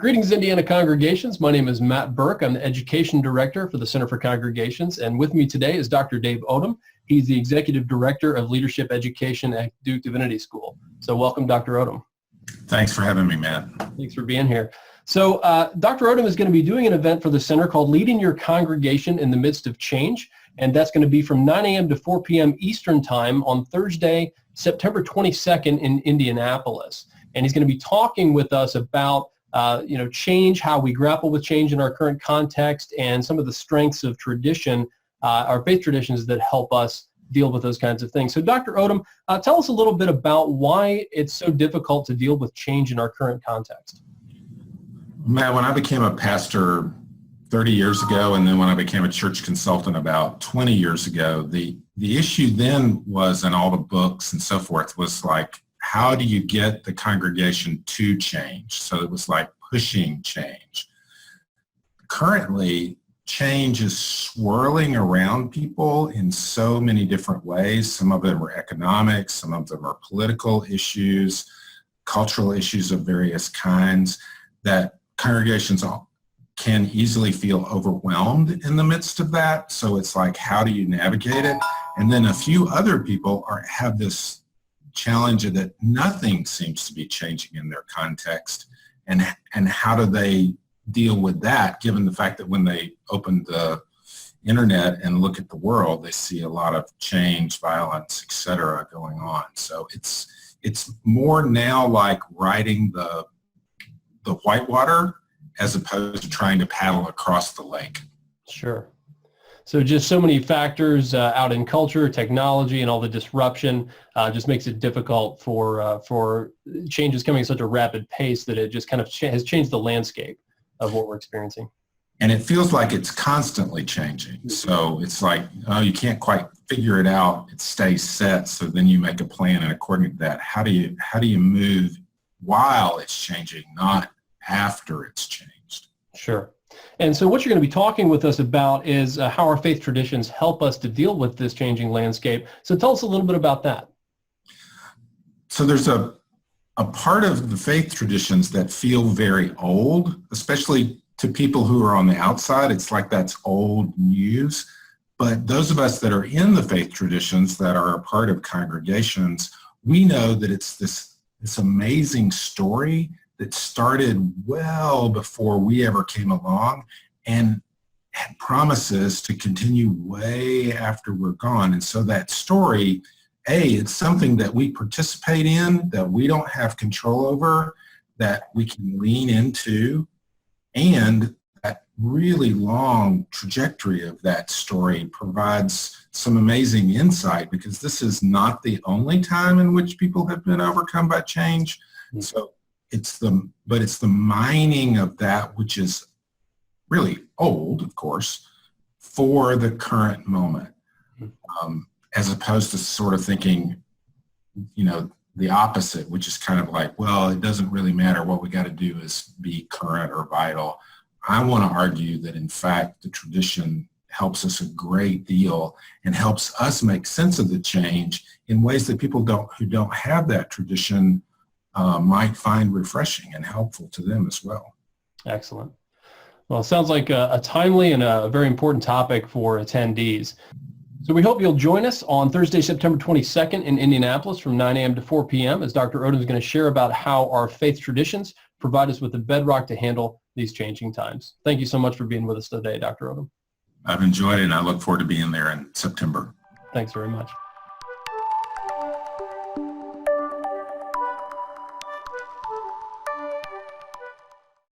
Greetings, Indiana congregations. My name is Matt Burke. I'm the Education Director for the Center for Congregations, and with me today is Dr. Dave Odom. He's the Executive Director of Leadership Education at Duke Divinity School. So welcome, Dr. Odom. Thanks for having me, Matt. Thanks for being here. So Dr. Odom is going to be doing an event for the center called Leading Your Congregation in the Midst of Change, and that's going to be from 9 a.m. to 4 p.m. Eastern Time on Thursday, September 22nd in Indianapolis. And he's going to be talking with us about change, how we grapple with change in our current context, and some of the strengths of tradition, our faith traditions that help us deal with those kinds of things. So Dr. Odom, tell us a little bit about why it's so difficult to deal with change in our current context. Matt, when I became a pastor 30 years ago, and then when I became a church consultant about 20 years ago, the issue then was, in all the books and so forth, was like, how do you get the congregation to change? So it was like pushing change. Currently, change is swirling around people in so many different ways. Some of them are economic, some of them are political issues, cultural issues of various kinds, that congregations can easily feel overwhelmed in the midst of that. So it's like, how do you navigate it? And then a few other people have this challenge that nothing seems to be changing in their context, and how do they deal with that, given the fact that when they open the internet and look at the world, they see a lot of change, violence, etc. going on. So it's more now like riding the whitewater as opposed to trying to paddle across the lake. Sure. So just so many factors out in culture, technology, and all the disruption just makes it difficult for changes coming at such a rapid pace that it just kind of has changed the landscape of what we're experiencing. And it feels like it's constantly changing. So it's like, oh, you can't quite figure it out. It stays set. So then you make a plan, and according to that, how do you move while it's changing, not after it's changed? Sure. And so what you're going to be talking with us about is how our faith traditions help us to deal with this changing landscape. So tell us a little bit about that. So there's a part of the faith traditions that feel very old, especially to people who are on the outside. It's like that's old news. But those of us that are in the faith traditions, that are a part of congregations, we know that it's this amazing story that started well before we ever came along and had promises to continue way after we're gone. And so that story, it's something that we participate in, that we don't have control over, that we can lean into, and that really long trajectory of that story provides some amazing insight, because this is not the only time in which people have been overcome by change. So it's the mining of that which is really old, of course, for the current moment, as opposed to sort of thinking, the opposite, which is kind of like, well, it doesn't really matter. What we got to do is be current or vital. I want to argue that, in fact, the tradition helps us a great deal and helps us make sense of the change in ways that people who don't have that tradition might find refreshing and helpful to them as well. Excellent. Well, it sounds like a timely and a very important topic for attendees. So we hope you'll join us on Thursday, September 22nd in Indianapolis from 9 a.m. to 4 p.m. as Dr. Odom is going to share about how our faith traditions provide us with the bedrock to handle these changing times. Thank you so much for being with us today, Dr. Odom. I've enjoyed it, and I look forward to being there in September. Thanks very much.